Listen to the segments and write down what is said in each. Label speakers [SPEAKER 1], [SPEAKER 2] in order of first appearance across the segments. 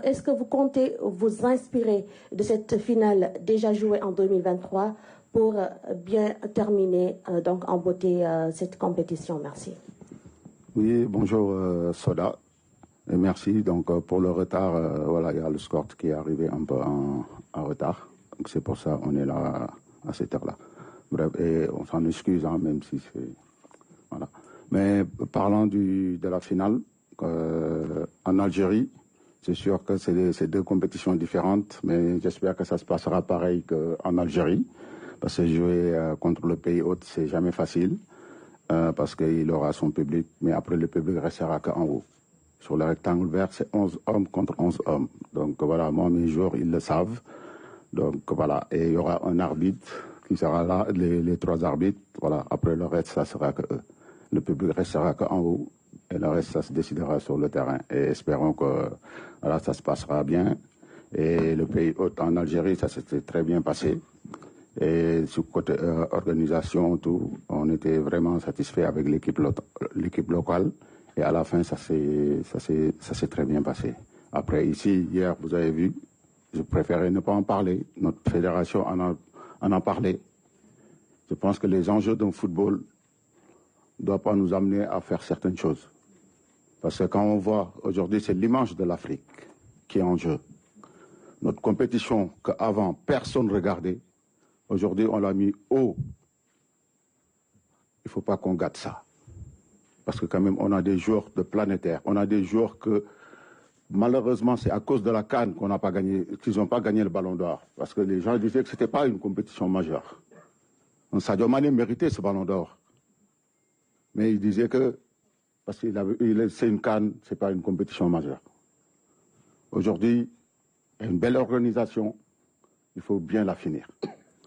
[SPEAKER 1] est-ce que vous comptez vous inspirer de cette finale déjà jouée en 2023 pour bien terminer donc en beauté cette compétition? Merci.
[SPEAKER 2] Oui, bonjour Soda. Et merci. Donc pour le retard, voilà, il y a le score qui est arrivé un peu en retard. Donc c'est pour ça qu'on est là à cette heure-là. Bref, et on s'en excuse, hein, même si c'est... Voilà. Mais parlant de la finale, en Algérie, c'est sûr que c'est deux compétitions différentes, mais j'espère que ça se passera pareil qu'en Algérie, parce que jouer contre le pays hôte, c'est jamais facile, parce qu'il aura son public, mais après le public restera qu'en haut. Sur le rectangle vert, c'est 11 hommes contre 11 hommes. Donc voilà, moi, mes joueurs, ils le savent. Donc voilà, et il y aura un arbitre qui sera là, les trois arbitres, voilà, après le reste, ça sera que eux. Le public restera qu'en haut, et le reste, ça se décidera sur le terrain. Et espérons que voilà, ça se passera bien. Et le pays hôte en Algérie, ça s'était très bien passé. Et sur côté organisation, tout, on était vraiment satisfait avec l'équipe locale. Et à la fin, ça s'est très bien passé. Après, ici, hier, vous avez vu, je préférais ne pas en parler. Notre fédération en a parlé. Je pense que les enjeux d'un football ne doivent pas nous amener à faire certaines choses. Parce que quand on voit, aujourd'hui, c'est l'image de l'Afrique qui est en jeu. Notre compétition qu'avant, personne ne regardait, aujourd'hui, on l'a mis haut. Il ne faut pas qu'on gâte ça. Parce que quand même, on a des joueurs de planétaires. On a des joueurs que, malheureusement, c'est à cause de la CAN qu'on n'a pas gagné, qu'ils n'ont pas gagné le Ballon d'Or. Parce que les gens disaient que ce n'était pas une compétition majeure. Sadio Mané méritait ce Ballon d'Or. Mais il disait que, parce que c'est une CAN, ce n'est pas une compétition majeure. Aujourd'hui, il y a une belle organisation, il faut bien la finir.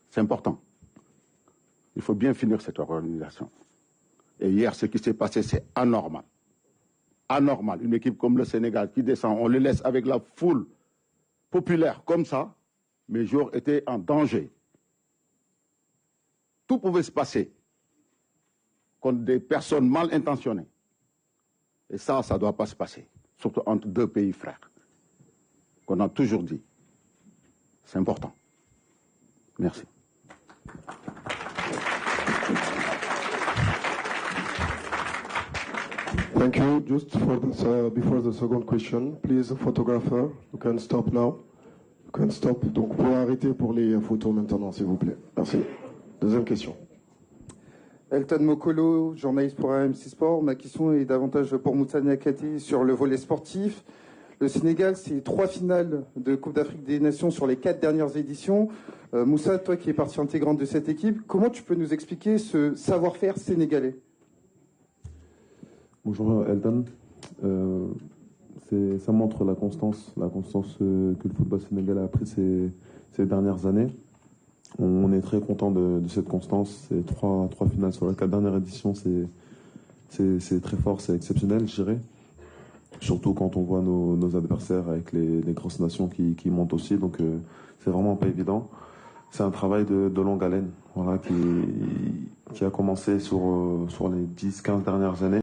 [SPEAKER 2] C'est important. Il faut bien finir cette organisation. Et hier, ce qui s'est passé, c'est anormal. Anormal. Une équipe comme le Sénégal qui descend, on le laisse avec la foule populaire comme ça. Mes joueurs étaient en danger. Tout pouvait se passer contre des personnes mal intentionnées. Et ça ne doit pas se passer. Surtout entre deux pays frères. Qu'on a toujours dit. C'est important. Merci.
[SPEAKER 3] Thank you. Just for this, before the second question, please, photographer, you can stop now. You can stop. Donc, pour arrêter pour les photos maintenant, s'il vous plaît. Merci. Deuxième question.
[SPEAKER 4] Elton Mokolo, journaliste pour AMC Sport. Ma question est davantage pour Moussa Niakhaté sur le volet sportif. Le Sénégal, c'est 3 finales de Coupe d'Afrique des Nations sur les 4 dernières éditions. Moussa, toi qui es partie intégrante de cette équipe, comment tu peux nous expliquer ce savoir-faire sénégalais?
[SPEAKER 5] Bonjour Elton. Ça montre la constance que le football sénégalais a pris ces dernières années. On est très content de cette constance. C'est 3 finales sur les 4 dernières éditions, c'est très fort, c'est exceptionnel, je dirais. Surtout quand on voit nos adversaires avec les grosses nations qui montent aussi. Donc c'est vraiment pas évident. C'est un travail de longue haleine, voilà, qui a commencé sur les 10-15 dernières années.